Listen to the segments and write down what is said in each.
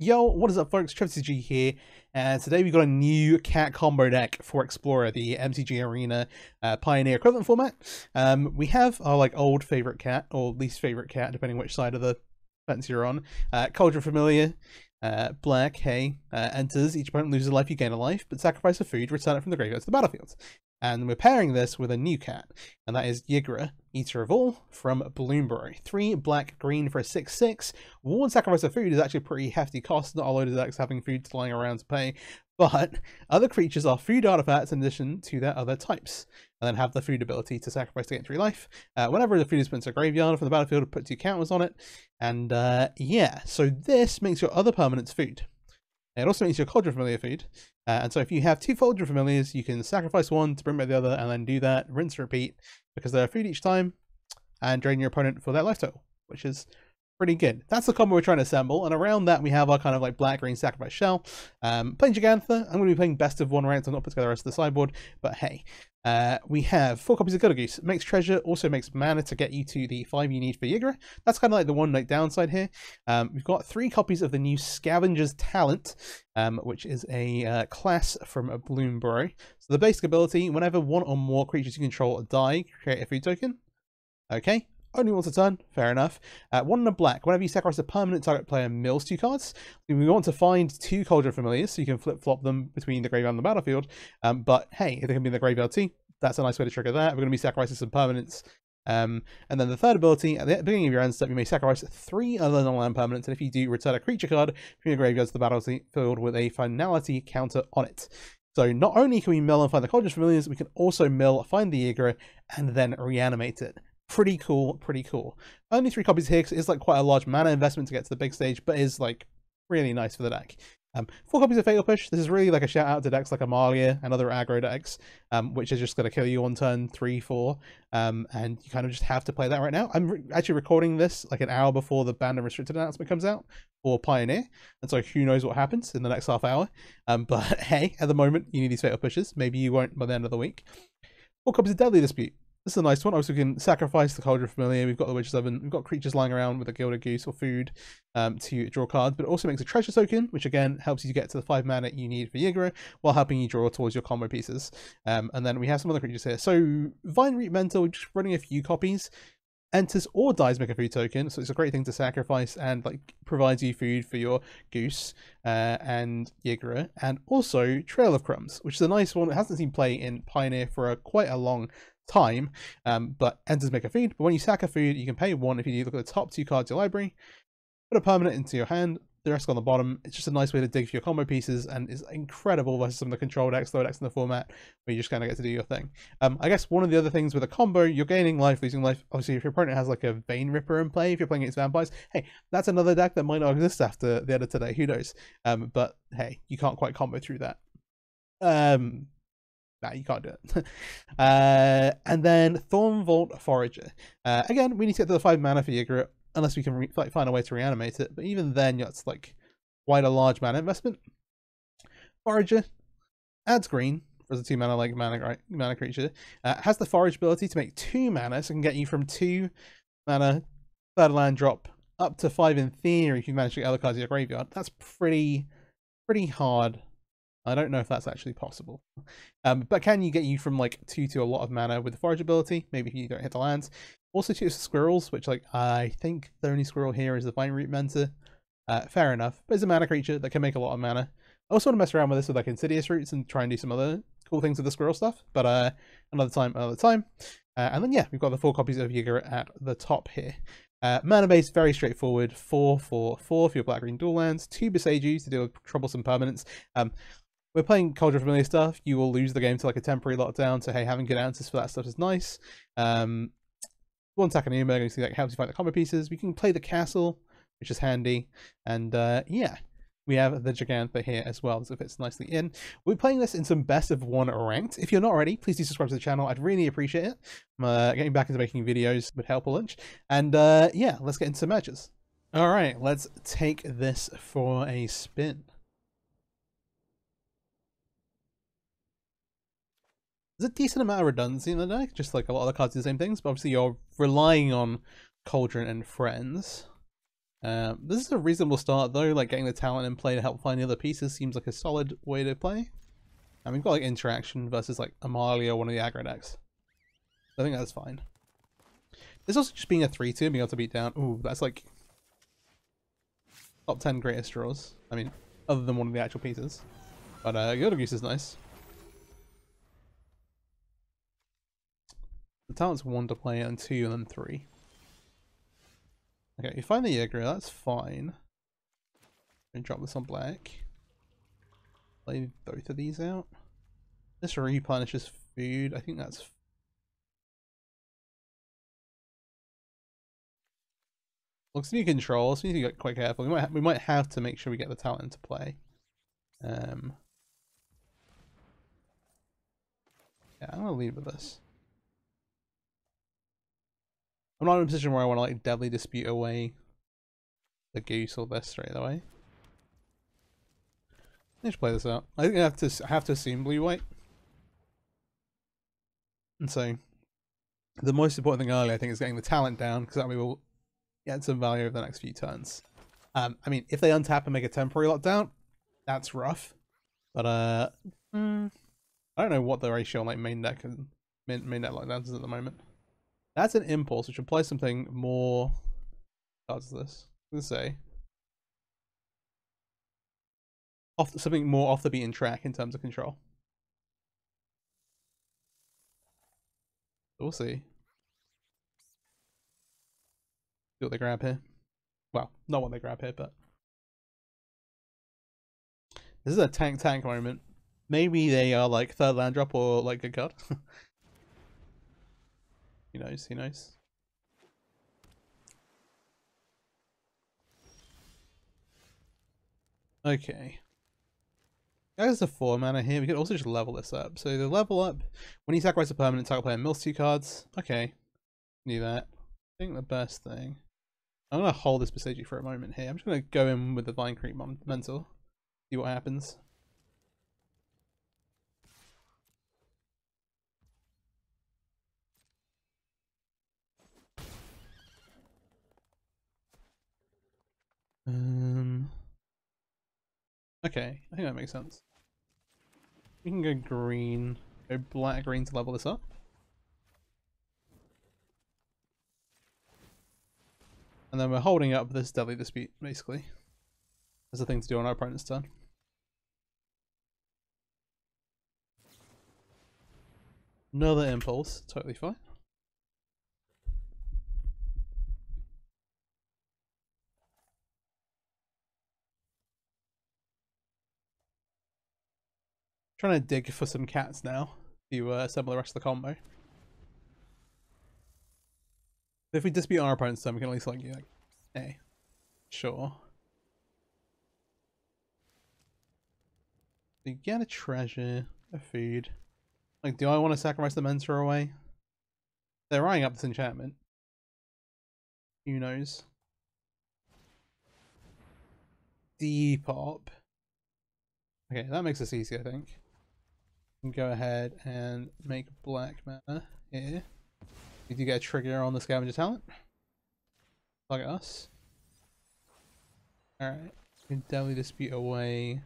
Yo, what is up folks, MTG here, and today we got a new cat combo deck for Explorer, the MTG Arena Pioneer equivalent format. We have our old favourite cat, or least favourite cat, depending which side of the fence you're on. Cauldron Familiar, black, enters, each opponent loses a life, you gain a life, but sacrifice a food, return it from the graveyard to the battlefield. And we're pairing this with a new cat, and that is Ygra, Eater of All, from Bloomburrow. 3 black, green for a 6/6. One sacrifice of food is actually a pretty hefty cost, not a load of decks having food lying around to pay, but other creatures are food artifacts in addition to their other types, and then have the food ability to sacrifice to gain 3 life. Whenever the food is put into a graveyard from the battlefield, put 2 counters on it, and yeah, so this makes your other permanents food. It also makes your Cauldron Familiar food, and so if you have 2 Cauldron Familiars, you can sacrifice one to bring back the other, and then do that, rinse, repeat, because they're food each time, and drain your opponent for their life total, which is pretty good. That's the combo we're trying to assemble, and around that we have our kind of black-green sacrifice shell. Playing Gigantha, I'm going to be playing best of 1 rank, so I'm not put together the rest of the sideboard, but hey. We have 4 copies of Goose. It makes treasure, also makes mana to get you to the 5 you need for Ygra. That's kind of like the one downside here. We've got 3 copies of the new Scavenger's Talent, which is a class from a Bloomburrow. So the basic ability, whenever 1 or more creatures you control die, create a food token. Okay. Only once a turn, fair enough. 1 in a black, whenever you sacrifice a permanent, target player mills 2 cards. We want to find 2 Cauldron Familiars so you can flip-flop them between the graveyard and the battlefield. But hey, if they can be in the graveyard too, that's a nice way to trigger that. We're going to be sacrificing some permanents. And then the third ability, at the beginning of your end step, you may sacrifice 3 other non-land permanents, and if you do, return a creature card from your graveyard to the battlefield with a finality counter on it. So not only can we mill and find the Cauldron Familiars, we can also mill, find the Ygra, and then reanimate it. Pretty cool, pretty cool. Only 3 copies here because it's quite a large mana investment to get to the big stage, but is really nice for the deck. 4 copies of Fatal Push. This is really a shout out to decks like Amalia and other aggro decks, which is just going to kill you on turn 3, 4, and you kind of just have to play that right now. I'm actually recording this an hour before the banned and restricted announcement comes out for Pioneer, and so who knows what happens in the next half hour. But hey, at the moment you need these Fatal Pushes. Maybe you won't by the end of the week. 4 copies of Deadly Dispute. This is a nice one. Obviously, we can sacrifice the Cauldron Familiar. We've got the Witch's Oven. We've got creatures lying around with a Gilded Goose or food to draw cards. But it also makes a treasure token, which again helps you to get to the 5 mana you need for Ygra while helping you draw towards your combo pieces. And then we have some other creatures here. So Vine Root Mentor, just running a few copies. Enters or dies make a food token, so it's a great thing to sacrifice and provides you food for your Goose and Ygra, and also Trail of Crumbs, which is a nice one. It hasn't seen play in Pioneer for quite a long time, but enters make a food. But when you sack a food, you can pay 1 if you look at the top 2 cards of your library, put a permanent into your hand, the rest on the bottom. It's just a nice way to dig for your combo pieces, and is incredible versus some of the control decks, low decks in the format, where you just kind of get to do your thing. I guess one of the other things with a combo, you're gaining life, losing life. Obviously, if your opponent has a Vein Ripper in play, if you're playing against vampires, hey, that's another deck that might not exist after the end of today, who knows. But hey, you can't quite combo through that. Nah, you can't do it. And then Thornvault Forager. Again, we need to get to the 5 mana for Ygra, unless we can find a way to reanimate it. But even then, it's quite a large mana investment. Forager adds green as a 2 mana mana creature. Has the Forage ability to make 2 mana, so it can get you from 2 mana 3rd land drop up to 5 in theory if you manage to get other cards in your graveyard. That's pretty hard. I don't know if that's actually possible. But can you get you from 2 to a lot of mana with the Forage ability? Maybe if you don't hit the lands. Also 2 squirrels, which I think the only squirrel here is the Vine Root Mentor. Fair enough. But it's a mana creature that can make a lot of mana. I also want to mess around with this with Insidious Roots and try and do some other cool things with the squirrel stuff. But another time. And then yeah, we've got the 4 copies of Ygra at the top here. Mana base, very straightforward. 4 for your black-green dual lands. 2 Beseiju to deal with troublesome permanents. We're playing Cauldron Familiar stuff. You will lose the game to a temporary lockdown, so hey, having good answers for that stuff is nice. 1 Takanuma, going to see helps you find the combo pieces. We can play the castle, which is handy. And yeah, we have the Gigantha here as well, so it fits nicely in. We're playing this in some best of 1 ranked. If you're not already, please do subscribe to the channel. I'd really appreciate it. Getting back into making videos would help a lunch. And yeah, let's get into some matches. All right, let's take this for a spin. There's a decent amount of redundancy in the deck, just a lot of the cards do the same things, but obviously you're relying on Cauldron and Friends. This is a reasonable start though, like getting the talent in play to help find the other pieces seems like a solid way to play. And we've got like interaction versus like Amalia or one of the aggro decks. I think that's fine. This also just being a 3-2 and being able to beat down. Ooh, that's like top 10 greatest draws. I mean, other than one of the actual pieces. But Ygra Goose is nice. The talent's 1 to play and 2 and then 3. Okay, you find the Ygra, that's fine. And drop this on black. Play both of these out. This replenishes food. I think that's looks to be control, so we need to get quite careful. We might have to make sure we get the talent into play. Yeah, I'm gonna leave with this. I'm not in a position where I want to like deadly dispute away the goose or this straight away. Let's play this out. I think I have to assume blue white. And so the most important thing early I think is getting the talent down, because that way we'll get some value over the next few turns. I mean, if they untap and make a temporary lockdown, that's rough. But I don't know what the ratio on like main deck and main deck lockdowns is at the moment. That's an impulse, which implies something more. Cards this. Let's say something more off the beaten track in terms of control. We'll see. See what they grab here. Well, not what they grab here, but this is a tank moment. Maybe they are like third land drop or like a card. Who knows? Who knows? Okay. There's a 4 mana here. We could also just level this up. So the level up, when you sacrifice a permanent, target player mills 2 cards. Okay. Do that. I think the best thing. I'm going to hold this Besagi for a moment here. I'm just going to go in with the Vine Creep Mental. See what happens. Okay, I think that makes sense. We can go green, go black, green to level this up. And then we're holding up this Deadly Dispute, basically. There's a thing to do on our opponent's turn. Another impulse, totally fine. Trying to dig for some cats now to assemble the rest of the combo. If we dispute our opponent's turn, we can at least like, yeah, hey, sure. You get a treasure, a food. Like, do I want to sacrifice the mentor away? They're eyeing up this enchantment. Who knows? Depop. Okay, that makes this easy, I think. We can go ahead and make black mana here. We do get a trigger on the scavenger talent. Target us. Alright. We can definitely dispute away.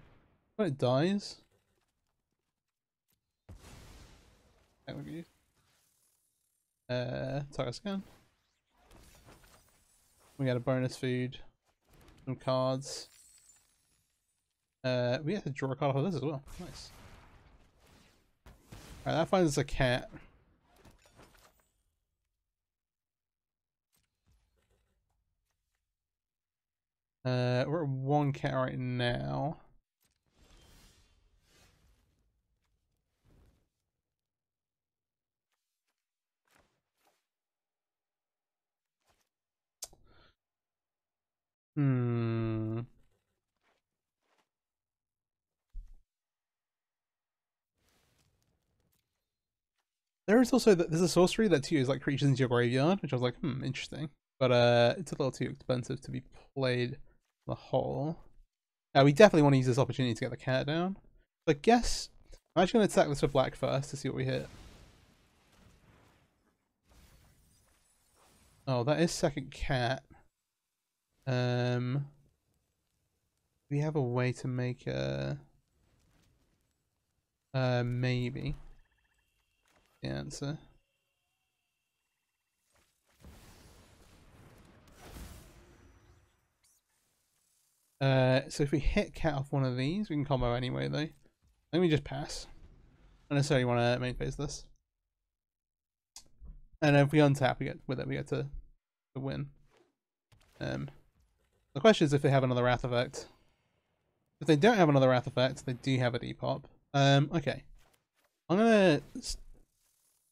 When it dies. That would be target us again. We got a bonus food. Some cards. We have to draw a card off of this as well. Nice. Alright, that finds us a cat. We're at 1 cat right now. There is also there's a sorcery that too is like creatures into your graveyard, which I was like, interesting. But it's a little too expensive to be played the whole. We definitely want to use this opportunity to get the cat down. So I guess I'm actually going to attack this with black first to see what we hit. Oh, that is second cat. We have a way to make a maybe the answer. So if we hit cat off one of these, we can combo anyway though. Let me just pass. I don't necessarily want to main phase this. And if we untap, we get to win. The question is if they have another Wrath effect. If they don't have another Wrath effect, they do have a Depop. Okay. I'm gonna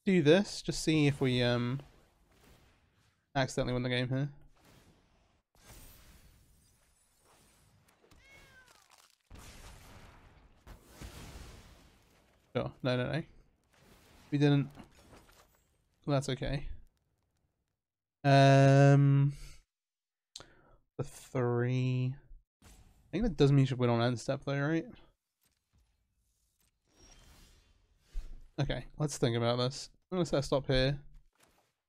do this, just see if we accidentally win the game here. Sure. No. We didn't. Well, that's okay. The 3. I think that does mean you should win on end step though, right? Okay, let's think about this. I'm gonna set a stop here.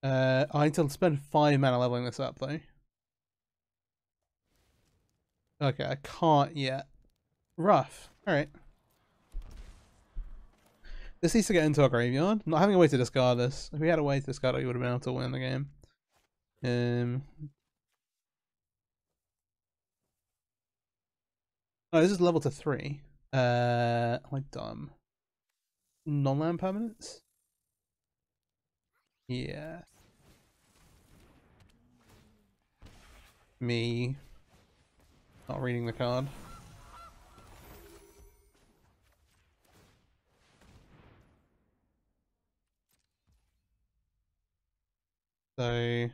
I need to spend 5 mana leveling this up though. Okay, I can't yet. Rough. Alright. This needs to get into our graveyard. Not having a way to discard this. If we had a way to discard it, we would have been able to win the game. Oh, this is level to 3. Am I dumb? Non-land permanents? Yeah. Me. Not reading the card. So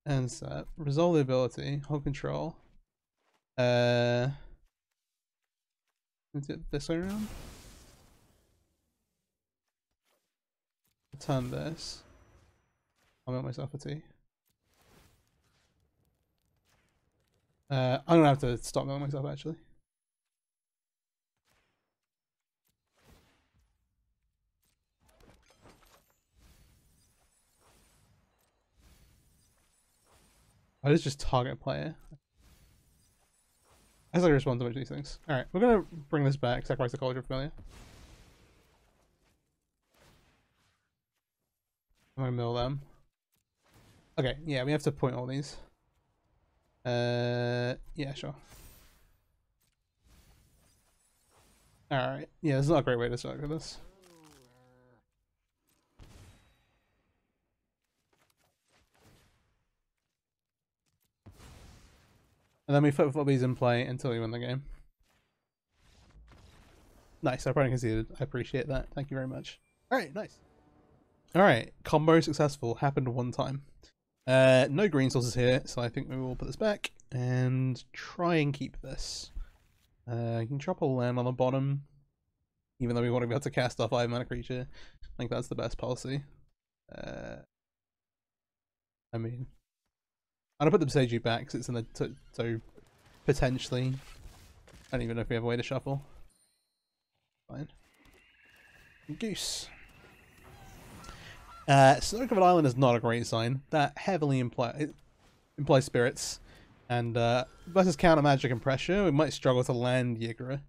and set. Resolve the ability. Hold control. Is it this way around? Return this. I'll make myself a tea. I'm gonna have to stop milking myself actually. Oh, it's just target player. As I respond to each of these things. Alright, we're gonna bring this back, sacrifice the Cauldron Familiar. I'm gonna mill them. Okay, yeah, we have to point all these. Yeah, sure. Alright, yeah, this is not a great way to start with this. And then we flip floppies in play until we win the game. Nice, I probably conceded. I appreciate that. Thank you very much. Alright, nice. Alright, combo successful. Happened one time. No green sources here, so I think we will put this back and try and keep this. You can drop a land on the bottom, even though we want to be able to cast our 5-mana creature. I think that's the best policy. I mean, I'm gonna put the Besage back because it's in the so potentially. I don't even know if we have a way to shuffle. Fine. Goose. Snow-covered Island is not a great sign. That heavily implies spirits, and versus counter magic and pressure, we might struggle to land Ygra.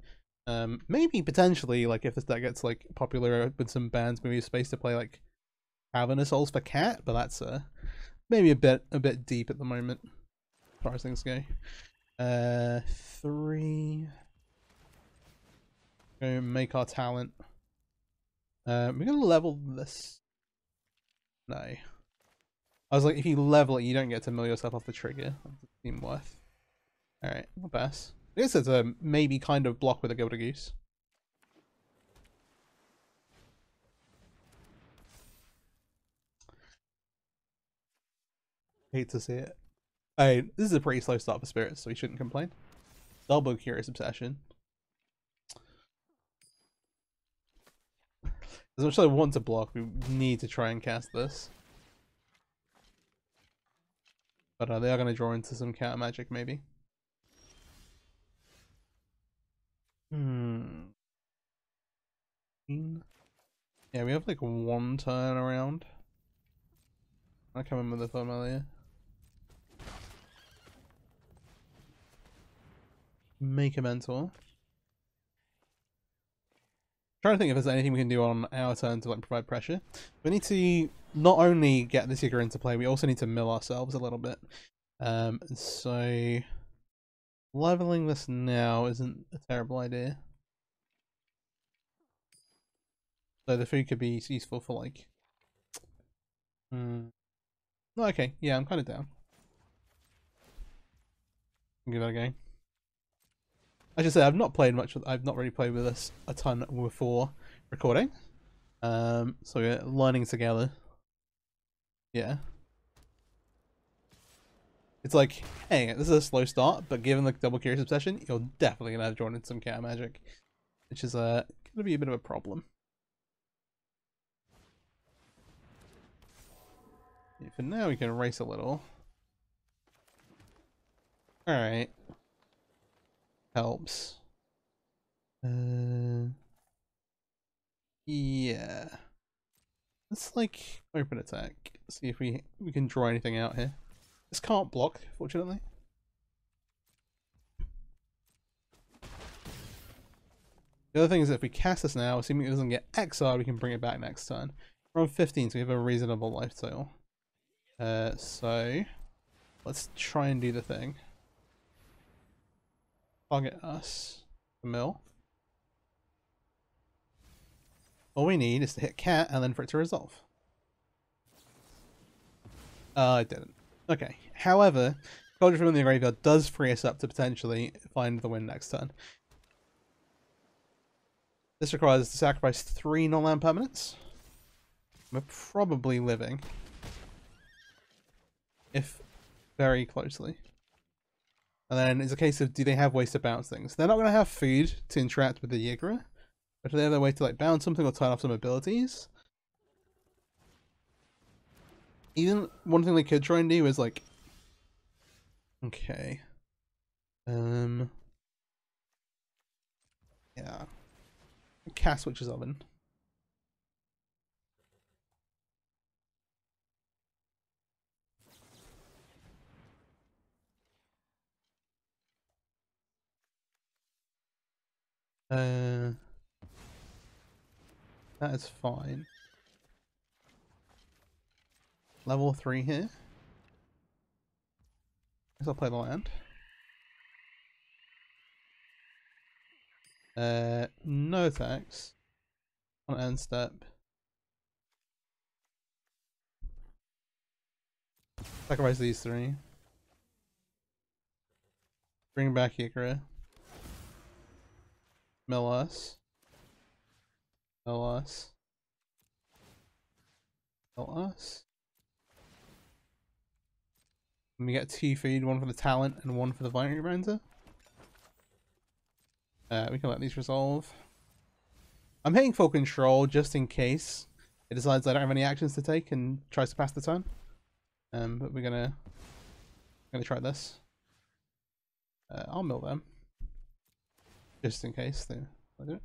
Maybe potentially, like if this deck gets like popular with some bans, maybe space to play like Cavernous Souls for Cat, but that's maybe a bit deep at the moment, as far as things go. 3. Go make our talent. We're gonna level this. No. I was like, if you level it, you don't get to mill yourself off the trigger. That doesn't seem worth. Alright, not bad. I guess it's a maybe kind of block with a Gilded Goose. Hate to see it. Hey, this is a pretty slow start for spirits, so we shouldn't complain. Double Curious Obsession. As much as I want to block, we need to try and cast this. But they are going to draw into some counter magic, maybe. Yeah, we have like one turn around. I can't remember the familiar. Make a mentor. Trying to think if there's anything we can do on our turn to like provide pressure. We need to not only get this Ygra into play, we also need to mill ourselves a little bit. So leveling this now isn't a terrible idea. So the food could be useful for like. Okay, yeah, I'm kind of down. Give that a go. I should say I've not played much. I've not really played with this a ton before recording. So we're learning together. Yeah. It's like, hey, this is a slow start, but given the double curious obsession, you're definitely gonna have drawn in some counter magic, which is gonna be a bit of a problem. Yeah, for now, we can race a little. All right. Helps. Yeah. Let's like open attack. See if we can draw anything out here. This can't block, fortunately. The other thing is if we cast this now, assuming it doesn't get exiled, we can bring it back next turn. We're on 15, so we have a reasonable life total. So let's try and do the thing. Target us. The mill. All we need is to hit cat and then for it to resolve. It didn't. Okay. However, Cauldron Familiar in the graveyard does free us up to potentially find the win next turn. This requires us to sacrifice 3 non-land permanents. We're probably living. If very closely. And then it's a case of, do they have ways to bounce things? They're not going to have food to interact with the Ygra. But do they have a way to like bounce something or turn off some abilities? Even one thing they could try and do is like... Okay. Yeah. Cast Witch's Oven. That is fine. Level 3 here. Guess I'll play the land. No attacks. On end step. Sacrifice these 3. Bring back Ygra. Mill us. Mill us. Mill us. And we get 2 feed, 1 for the talent and 1 for the binary render. We can let these resolve. I'm hitting full control just in case it decides I don't have any actions to take and tries to pass the turn. But we're gonna try this. I'll mill them. Just in case they do it.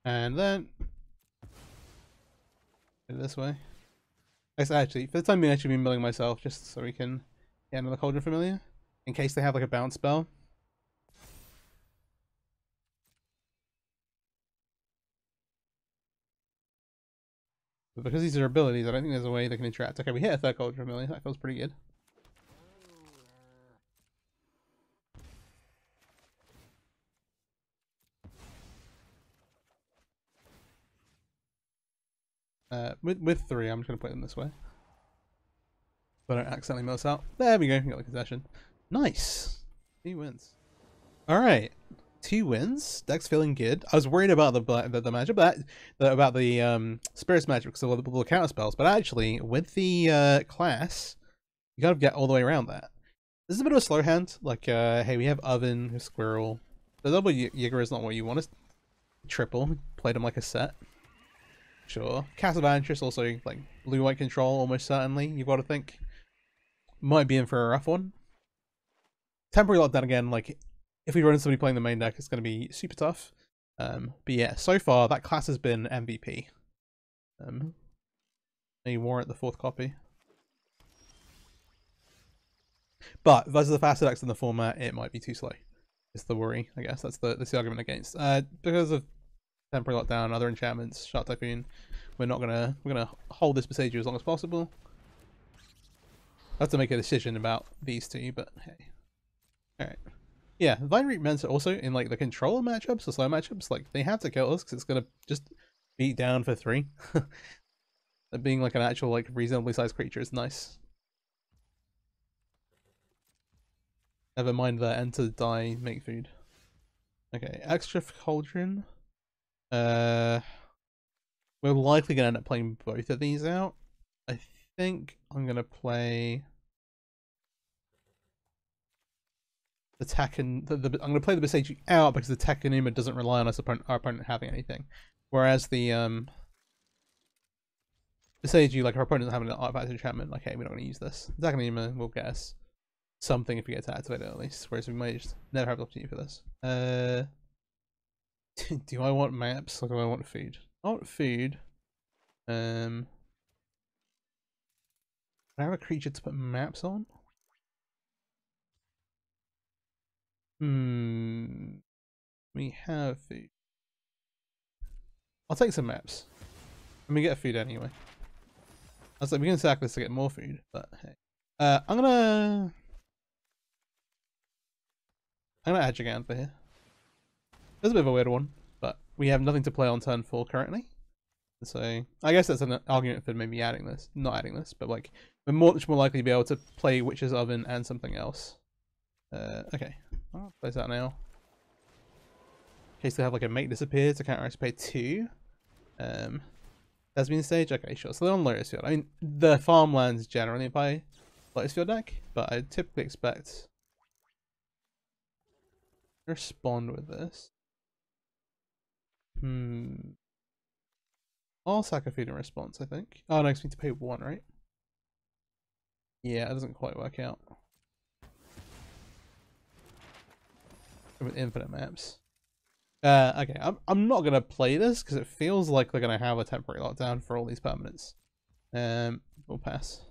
And then go this way. Actually, for the time being, I should be milling myself just so we can get another Cauldron Familiar in case they have like a bounce spell. But because these are abilities, I don't think there's a way they can interact. Okay, we hit a third Cauldron Familiar. That feels pretty good. With 3, I'm just going to put them this way. So I don't accidentally miss out. There we go, we got the concession. Nice! 2 wins. Alright. 2 wins. Deck's feeling good. I was worried about the magic, but about the spirits magic because of the counter spells, but actually, with the class, you gotta get all the way around that. This is a bit of a slow hand. Like, hey, we have Oven, we Squirrel. The double Ygra is not what you want. It's triple. Played them like a set. Sure. Cast of Interest also, like, blue-white control, almost certainly, you've got to think. Might be in for a rough one. temporary lockdown again, like if we run into somebody playing the main deck, it's going to be super tough. But yeah, so far that class has been MVP. You warrant the 4th copy. But versus the faster decks in the format, it might be too slow. It's the worry, I guess. That's the argument against. Because of temporary lockdown, other enchantments, Shark Typhoon, we're gonna hold this Besage as long as possible. I have to make a decision about these two, but hey. Alright. Yeah, Vine Reap Mentor also in like the control matchups, the slow matchups, like they have to kill us because it's gonna just beat down for 3. Being like an actual like reasonably sized creature is nice. Never mind that enter, die, make food. Okay, extra Cauldron. We're likely gonna end up playing both of these out. I think I'm gonna play the Tekken. I'm gonna play the Besage out because the Tekkenuma doesn't rely on our opponent having anything, whereas the Besage, like our opponent doesn't have an artifact enchantment. Like, hey, we're not gonna use this. The Tekkenuma will get us something if we get to activate it at least, whereas we might just never have the opportunity for this. Do I want maps or do I want food? I want food. I have a creature to put maps on. We have food. I'll take some maps. And we get food anyway. I was like, we can sack this to get more food, but hey. I'm gonna add Gigant for here. It's a bit of a weird one, but we have nothing to play on turn 4 currently. So I guess that's an argument for maybe adding this, not adding this, but like we're much more likely to be able to play Witch's Oven and something else. Okay, I'll place that now. In case they have like a mate disappear to counter pay 2. That's been stage. Okay, sure. So they're on Lotus Field. I mean, the farmlands generally play Lotus Field deck, but I typically expect respond with this. I'll sack a food in response, I think. Oh, no, I need to pay 1, right? Yeah, it doesn't quite work out. With infinite maps. Okay, I'm not gonna play this because it feels like they're gonna have a temporary lockdown for all these permanents. We'll pass.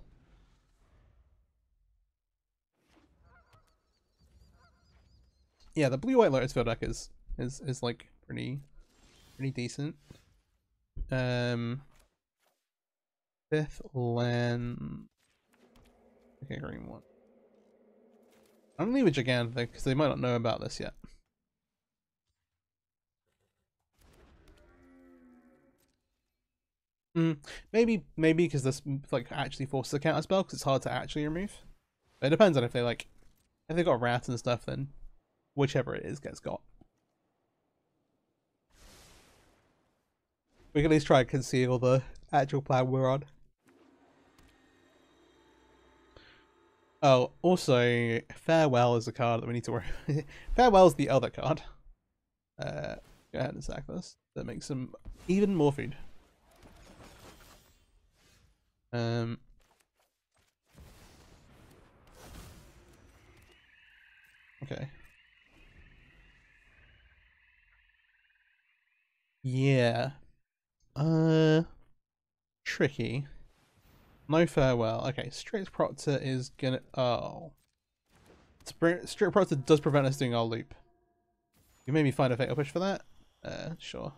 Yeah, the blue-white Lotus Field deck is like pretty decent. 5th land. Okay, green one. I'm gonna leave a Gigant because they might not know about this yet. Maybe because this like actually forces a counter spell because it's hard to actually remove. But it depends on if they got rats and stuff, then whichever it is gets got. We can at least try and conceal the actual plan we're on. Oh, also, Farewell is a card that we need to worry. Farewell is the other card. Go ahead and sack this. That makes some even more food. Okay. Yeah. Tricky. No Farewell. Okay, Strict Proctor is gonna... Oh. Strict Proctor does prevent us doing our loop. You maybe find a Fatal Push for that? Sure.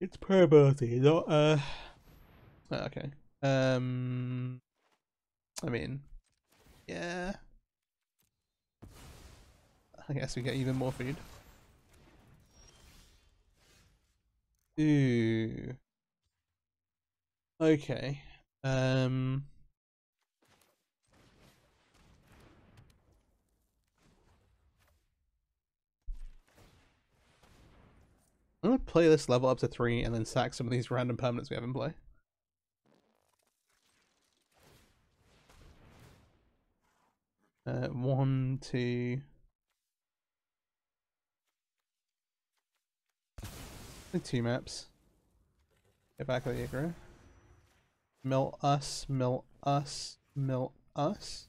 It's probability, not okay. I mean, yeah. I guess we get even more food. Ooh. Okay. I'm gonna play this level up to 3 and then sack some of these random permanents we have in play. One, two. Only 2 maps. Get back to the Ygra. Mill us, mill us, mill us.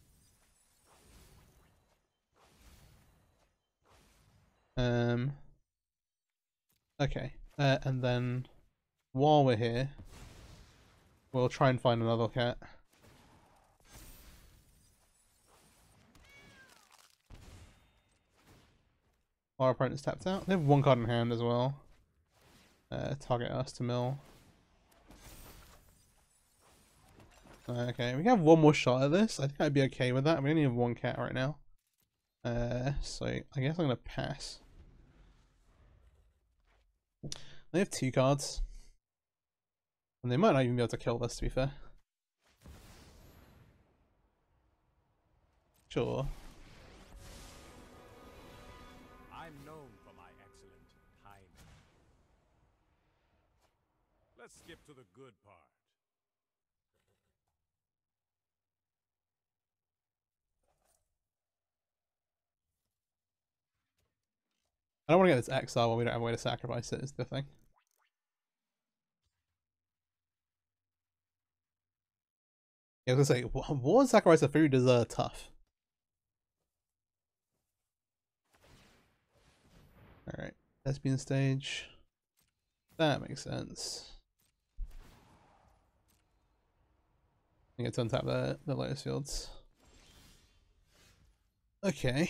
Okay, and then while we're here, we'll try and find another cat. Our opponent's tapped out. They have one card in hand as well. Target us to mill. Okay, we have one more shot at this. I think I'd be okay with that. We only have one cat right now. So I guess I'm gonna pass. They have 2 cards. And they might not even be able to kill this, to be fair. Sure. I'm known for my excellent timing. Let's skip to the good part. I don't want to get this exile when we don't have a way to sacrifice it, is the thing. Yeah, I was gonna say, what sacrifice of food is tough. Alright, Thespian stage. That makes sense. I get to untap the Lotus Fields. Okay.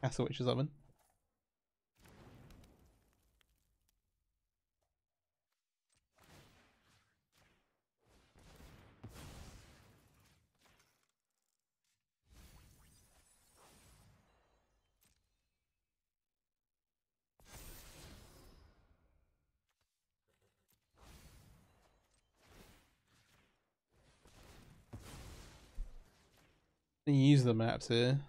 Castle Witch's Oven. Use the maps here.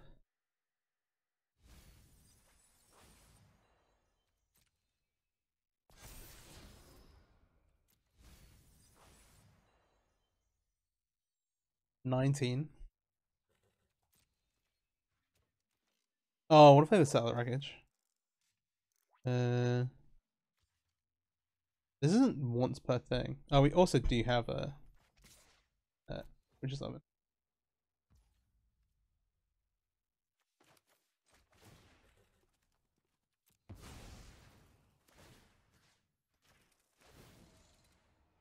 $19. Oh, what if I have a satellite wreckage? This isn't once per thing. Oh, we also do have a Witch's Oven.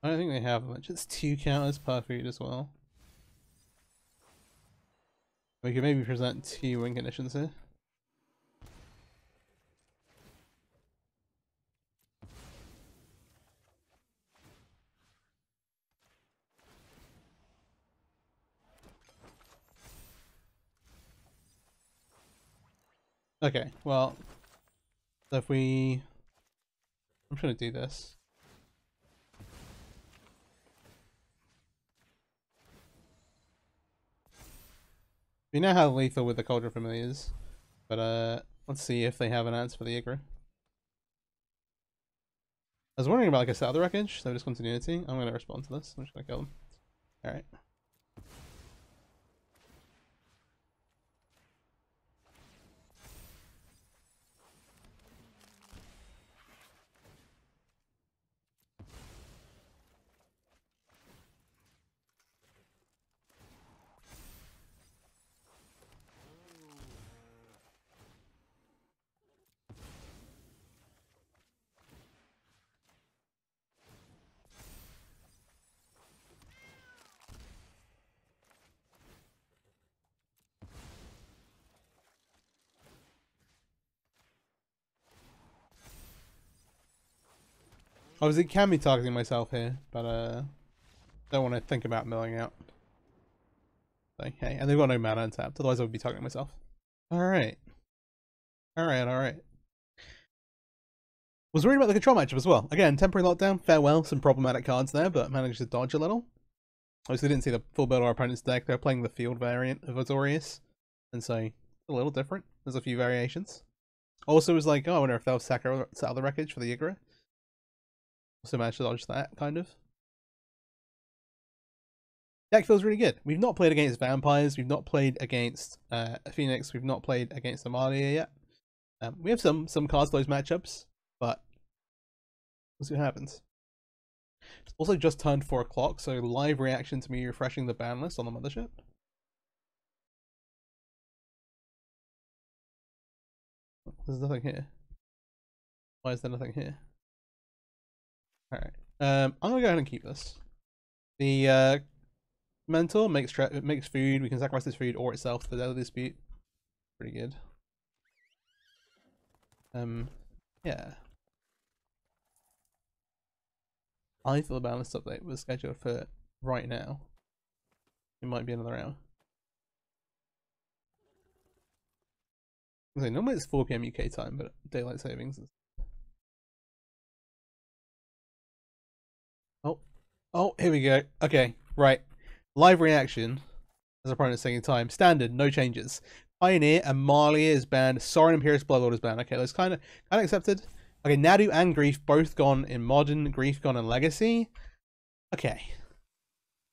I don't think they have much. It's 2 counters per food as well. We could maybe present 2 win conditions here. Okay, well, so if we... I'm trying to do this. We know how lethal with the Cauldron Familiars, but let's see if they have an answer for the Ygra. I was wondering about like a Satellite Wreckage, so discontinuity. I'm going to respond to this. I'm just going to kill them. Alright. Obviously, can be targeting myself here, but don't want to think about milling out. So, hey, and they've got no mana untapped, otherwise I would be targeting myself. Alright. Alright. Was worried about the control matchup as well. Again, temporary lockdown, farewell, some problematic cards there, but managed to dodge a little. Obviously didn't see the full build of our opponent's deck. They're playing the field variant of Azorius, and so a little different. There's a few variations. Also was like, oh, I wonder if they'll sack out the wreckage for the Ygra. Also managed to dodge that, kind of. Deck feels really good. We've not played against vampires, we've not played against Phoenix, we've not played against Amalia yet. We have some cards for those matchups, but we'll see what happens. It's also just turned 4 o'clock, so live reaction to me refreshing the ban list on the mothership. There's nothing here. Why is there nothing here? Alright. I'm gonna go ahead and keep this. The mentor makes food. We can sacrifice this food or itself to the Deadly Dispute. Pretty good. Yeah. I thought the balance update was scheduled for right now. It might be another hour. Okay, normally it's 4 PM UK time, but daylight savings is... Oh, here we go. Okay, right. Live reaction. As opponent's taking time. Standard, no changes. Pioneer, Amalia is banned. Sorin Imperious Bloodlord is banned. Okay, that's kind of accepted. Okay, Nadu and Grief both gone in Modern, Grief gone in Legacy. Okay.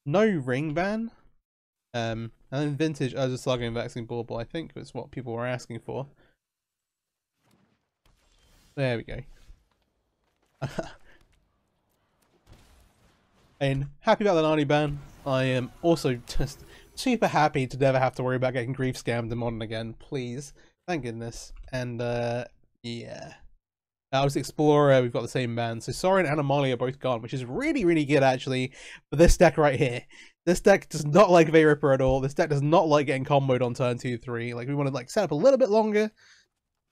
No ring ban. And then Vintage, as a Saga and Vaccine Bauble, I think was what people were asking for. There we go. And happy about the Nani ban. I am also just super happy to never have to worry about getting Grief scammed in Modern again. Please. Thank goodness. And, yeah. Obviously, Explorer, we've got the same ban. So Sorin and Amalia are both gone, which is really, really good, actually, for this deck right here. This deck does not like Vayripper at all. This deck does not like getting comboed on turn 2, 3. Like, we want to, like, set up a little bit longer.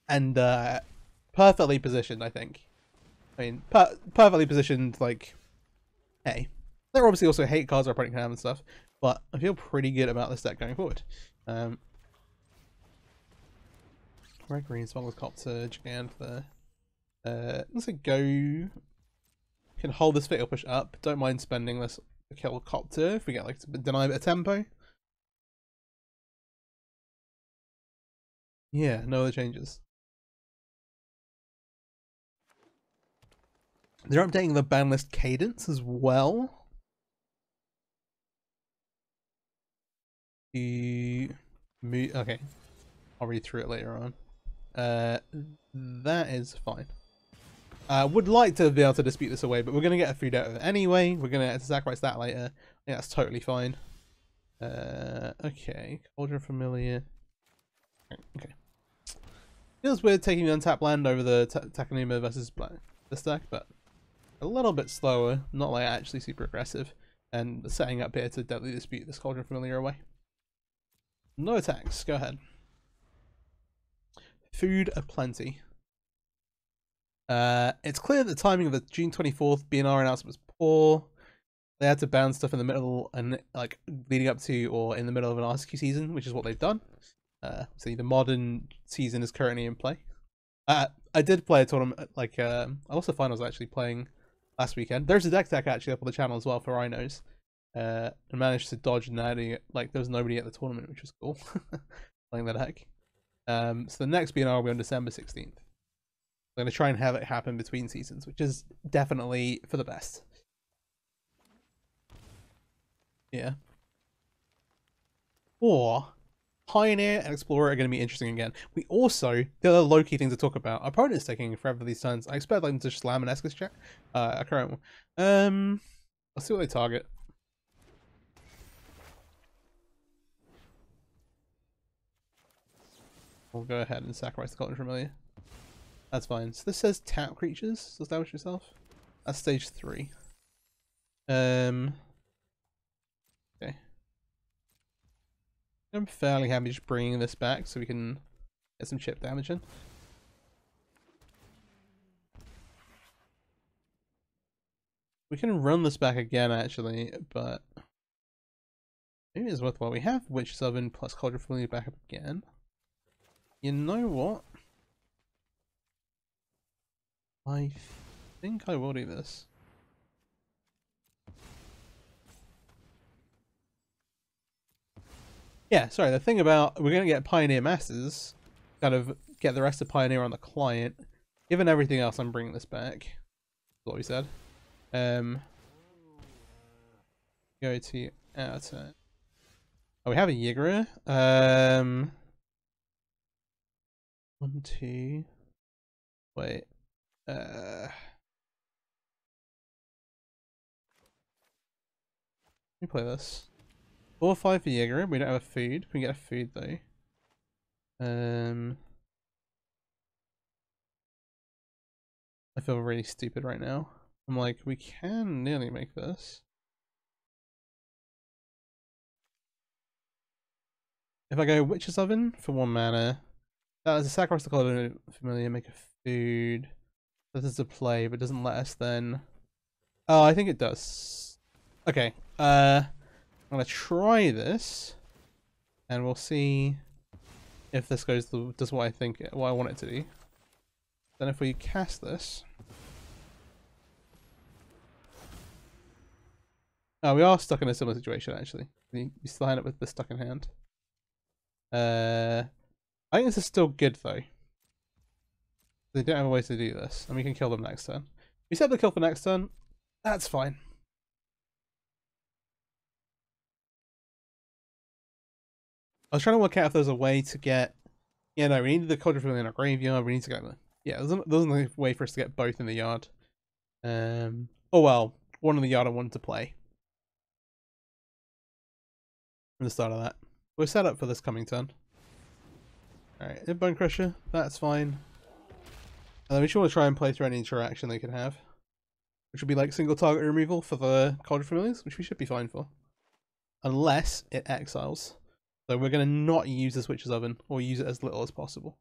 And, perfectly positioned, I think. I mean, perfectly positioned, like, hey. There are obviously also hate cards our opponent can have and stuff, but I feel pretty good about this deck going forward. Red, green, Smuggler's Copter, Gigant there. Let's say go. Can hold this fit or push up. Don't mind spending this to kill Copter if we get like to deny a bit of tempo. Yeah, no other changes. They're updating the ban list cadence as well. Okay, I'll read through it later on. That is fine. Would like to be able to dispute this away, but we're going to get a food out of it anyway. We're going to sacrifice that later. Yeah, that's totally fine. Okay, Cauldron Familiar. Okay. Feels weird taking the untapped land over the Takanuma versus this deck, but a little bit slower. Not like actually super aggressive. And setting up here to deadly dispute this Cauldron Familiar away. No attacks. Go ahead. Food aplenty. It's clear that the timing of the June 24th BNR announcement was poor. They had to ban stuff in the middle and like leading up to or in the middle of an RSQ season, which is what they've done. So the Modern season is currently in play. I did play a tournament like I also find I was actually playing last weekend. There's a deck actually up on the channel as well for Rhinos. And managed to dodge Natty. Like there was nobody at the tournament, which was cool. Playing that deck. So the next BNR will be on December 16th. I'm going to try and have it happen between seasons, which is definitely for the best. Yeah. Or Pioneer and Explorer are going to be interesting again. We also, the other low-key thing to talk about, our opponent is taking forever these turns. I expect them to just slam an Escus check. A current one. Let's see what they target. We'll go ahead and sacrifice the Cauldron Familiar. That's fine. So this says tap creatures to establish yourself. That's stage 3. Okay. I'm fairly happy just bringing this back so we can get some chip damage in. We can run this back again actually, but maybe it's worthwhile. We have Witch's Oven plus Cauldron Familiar back up again. You know what? I think I will do this. Yeah, sorry, the thing about we're going to get Pioneer Masters, kind of get the rest of Pioneer on the client. Given everything else, I'm bringing this back. That's what we said. Go to our turn. Oh, we have a Ygra. 1, 2. Wait. Let me play this. 4 or 5 for Ygra. We don't have a food. We can get a food though. I feel really stupid right now. I'm like, we can nearly make this. If I go Witch's Oven for 1 mana, that is a sacrifice the Cauldron Familiar, make a food. This is a play, but doesn't let us then. Oh, I think it does. Okay. I'm gonna try this, and we'll see if this does what I want it to do. Then if we cast this, oh, we are stuck in a similar situation actually. You still end up with the stuck in hand. I think this is still good though. They don't have a way to do this, and we can kill them next turn. We set the kill for next turn. That's fine. I was trying to work out if there's a way to get. Yeah, no, we needed the Cauldron Familiar in our graveyard. We need to get the. Yeah, there's no way for us to get both in the yard. Oh well, one in the yard I wanted to play. From the start of that. We're set up for this coming turn. Alright, Bone Crusher, that's fine. And then we just want to try and play through any interaction they could have. Which would be like single target removal for the Cauldron Familiars, which we should be fine for. Unless it exiles. So we're going to not use this Witch's Oven, or use it as little as possible.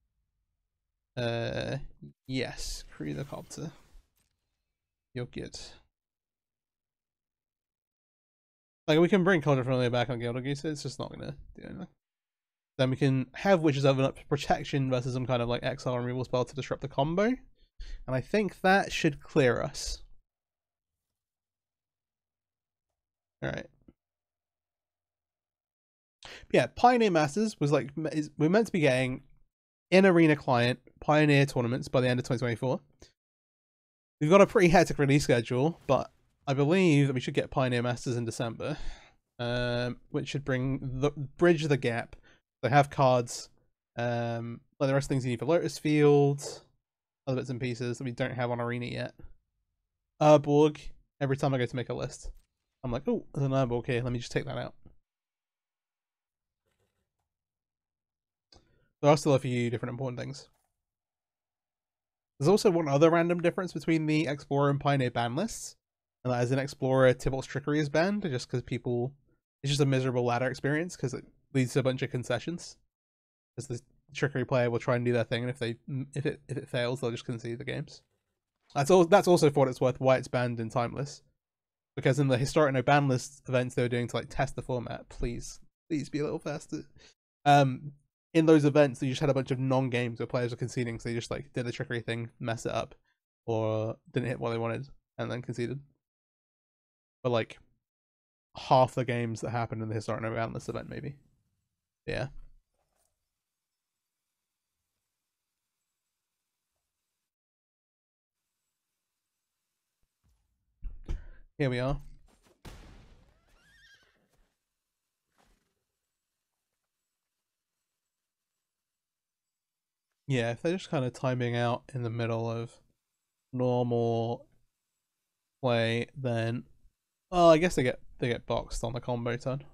Yes, crew the copter. You're good. Like, we can bring Cauldron Familiar back on Gilded Goose, it's just not going to do anything. Then we can have Witch's Oven up for protection versus some kind of like exile removal spell to disrupt the combo. And I think that should clear us. Alright. Yeah, Pioneer Masters was like, we're meant to be getting in Arena Client Pioneer tournaments by the end of 2024. We've got a pretty hectic release schedule, but I believe that we should get Pioneer Masters in December, which should bridge the gap. They have cards, like the rest of the things you need for Lotus Field, other bits and pieces that we don't have on Arena yet. Urborg, every time I go to make a list, I'm like, oh, there's an Urborg here, let me just take that out. There are still a few different important things. There's also one other random difference between the Explorer and Pioneer ban lists, and that is in Explorer, Tybalt's Trickery is banned, just because it's just a miserable ladder experience, because it leads to a bunch of concessions. Because the Trickery player will try and do their thing, and if it fails, they'll just concede the games. That's also for what it's worth why it's banned in Timeless, because in the historic no ban list events they were doing to like test the format, please be a little faster. In those events, you just had a bunch of non-games where players were conceding, so they just like did the Trickery thing, mess it up, or didn't hit what they wanted, and then conceded. But like half the games that happened in the historic no ban list event, maybe. Yeah. Here we are. Yeah, if they're just kind of timing out in the middle of normal play, then well, I guess they get boxed on the combo turn.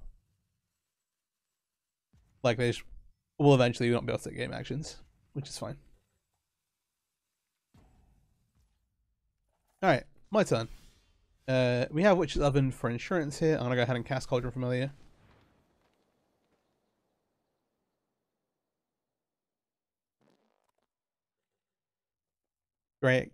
Like they will eventually not be able to take game actions, which is fine. Alright, my turn. We have Witch's Oven for insurance here. I'm gonna go ahead and cast Cauldron Familiar. Great.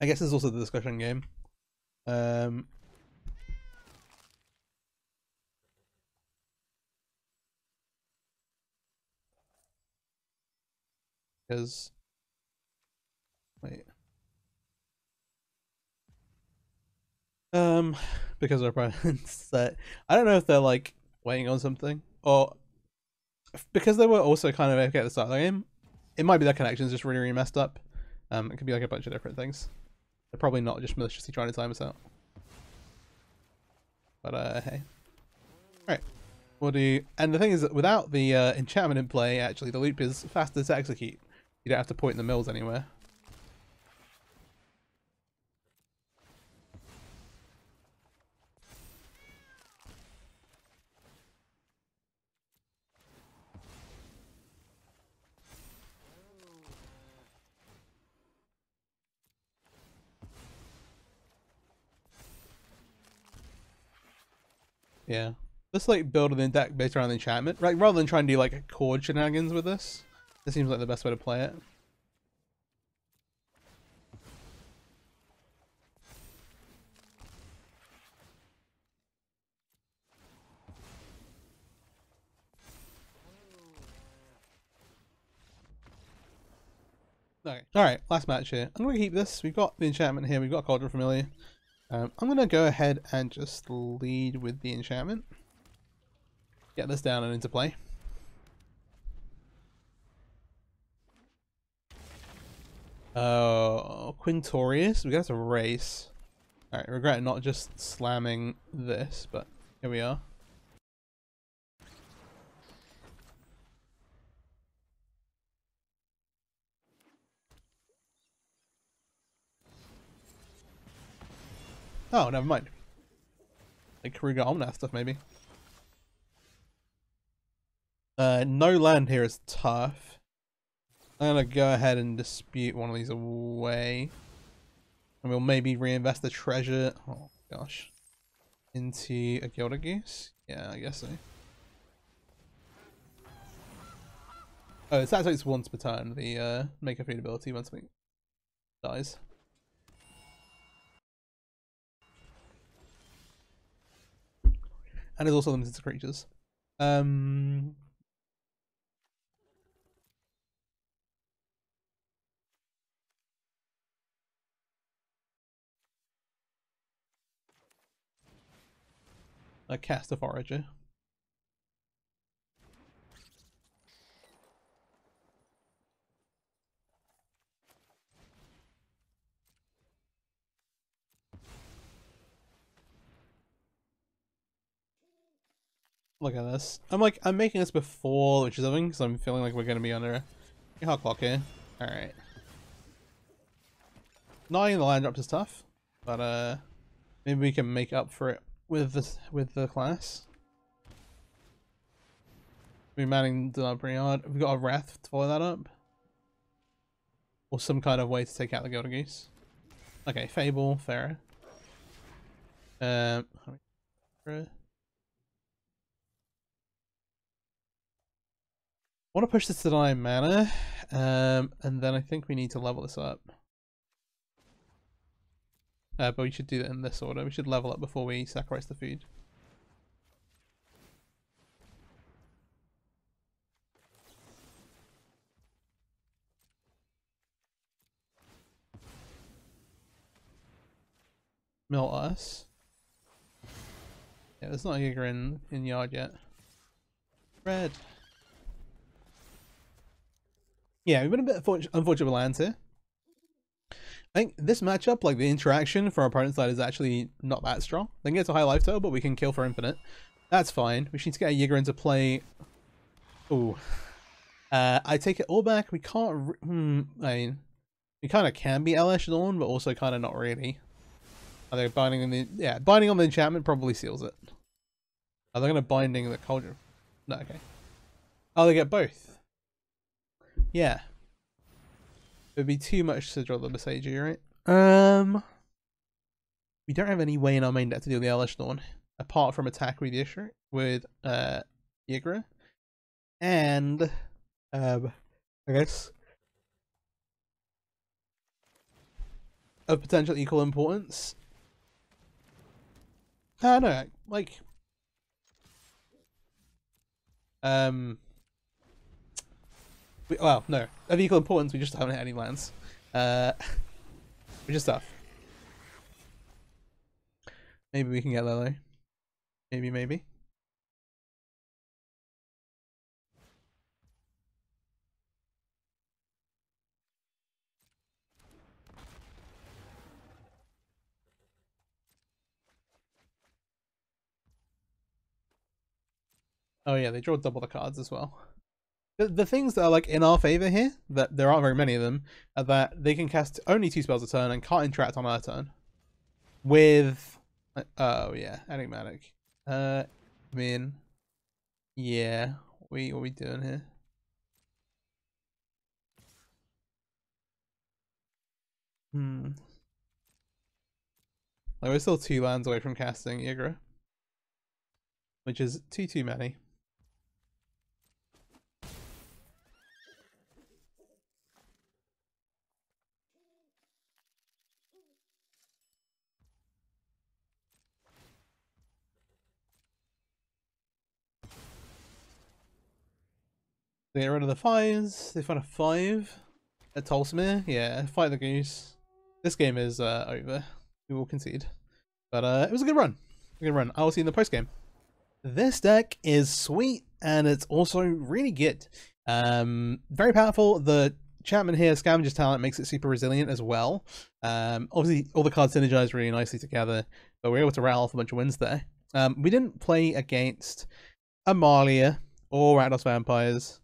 I guess there's also the discussion game. Because wait. Because our opponents set. I don't know if they're like waiting on something, or because they were also kind of AFK at the start of the game. It might be their connection's just really messed up. It could be like a bunch of different things. They're probably not just maliciously trying to time us out. But hey. Alright. We'll do, and the thing is that without the enchantment in play, actually the loop is faster to execute. You don't have to point the mills anywhere. Yeah. Let's like build a deck based around the enchantment. Right, rather than trying to do like chord shenanigans with this. This seems like the best way to play it. Okay. Alright, last match here. I'm gonna keep this. We've got the enchantment here, we've got Cauldron Familiar. I'm gonna go ahead and just lead with the enchantment. Get this down and into play. Oh, Quintorius. We got to race. Alright, regret not just slamming this, but here we are. Oh, never mind. Like Kruger Omnath stuff, maybe. No land here is tough. I'm gonna go ahead and dispute one of these away. And we'll maybe reinvest the treasure, oh gosh, into a Gilded Goose? Yeah, I guess so. Oh, it's actually once per turn, the make a food ability once something dies. And it's also limited to creatures. A cast a forager. Look at this. I'm making this before which is something because I'm feeling like we're gonna be under a hot clock here. Alright. Not in the land drops is tough, but maybe we can make up for it with the class. We're manning the Briard. We've got a Wrath to follow that up. Or some kind of way to take out the Gilded Goose. Okay, Fable, fair. I want to push this to 9 mana, and then I think we need to level this up. But we should do that in this order. We should level up before we sacrifice the food. Mill us. Yeah, there's not a Ygra in yard yet. Red. Yeah, we've been a bit unfortunate with lands here. I think this matchup, like the interaction for our opponent's side, is actually not that strong. They can get to high life total, but we can kill for infinite. That's fine. We need to get a Ygra into play. Ooh. I take it all back. We can't. I mean, we kind of can be Elish Dawn, but also kind of not really. Are they binding on the binding on the enchantment probably seals it. Are they gonna binding the Cauldron? No, okay. Oh, they get both. Yeah. It would be too much to draw the Besagi, right? We don't have any way in our main deck to deal with the Elish Dawn apart from attack with Ygra, Ygra, and I guess of potential equal importance. No, like well, no, of equal importance. We just haven't hit any lands, which is tough. Maybe we can get there though. Maybe. Oh yeah, they draw double the cards as well. The things that are like in our favor here, that there aren't very many of them, are that they can cast only 2 spells a turn and can't interact on our turn. With, oh yeah, enigmatic. I mean, yeah, what are we doing here? Like, we're still 2 lands away from casting Ygra, which is too many. They get rid of the 5s. They find a 5 at Tolsmere. Yeah, fight the goose. This game is over. We will concede. But it was a good run. A good run. I'll see you in the post game. This deck is sweet and it's also really good. Very powerful. The Chapman here, Scavenger's Talent, makes it super resilient as well. Obviously, all the cards synergize really nicely together, but we're able to rattle off a bunch of wins there. We didn't play against Amalia or Rakdos Vampires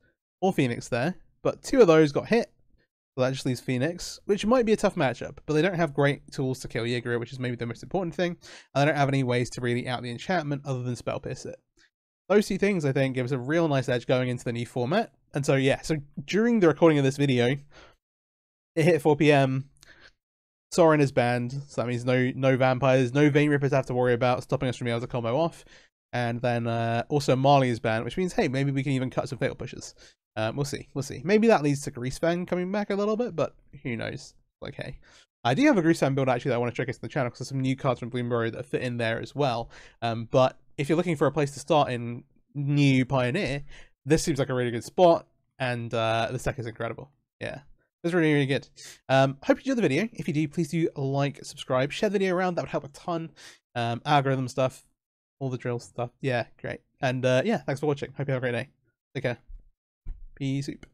or Phoenix there, but 2 of those got hit. So that just leaves Phoenix, which might be a tough matchup, but they don't have great tools to kill Ygra, which is maybe the most important thing, and they don't have any ways to really out the enchantment other than Spell Pierce it. Those 2 things, I think, give us a real nice edge going into the new format. And so, yeah, so during the recording of this video, it hit 4 PM, Sorin is banned, so that means no vampires, no Vein Rippers to have to worry about stopping us from being able to combo off. And then also Marley is banned, which means, hey, maybe we can even cut some Fatal Pushes. We'll see. Maybe that leads to Greasefang coming back a little bit, but who knows? Like, hey. I do have a Greasefang build, actually, that I want to showcase on the channel, because there's some new cards from Bloomburrow that fit in there as well. But if you're looking for a place to start in new Pioneer, this seems like a really good spot, and this deck is incredible. Yeah. It's really good. Hope you enjoyed the video. If you do, please do like, subscribe, share the video around. That would help a ton. Algorithm stuff, all the drill stuff. Yeah, great. And yeah, thanks for watching. Hope you have a great day. Take care. Peace out.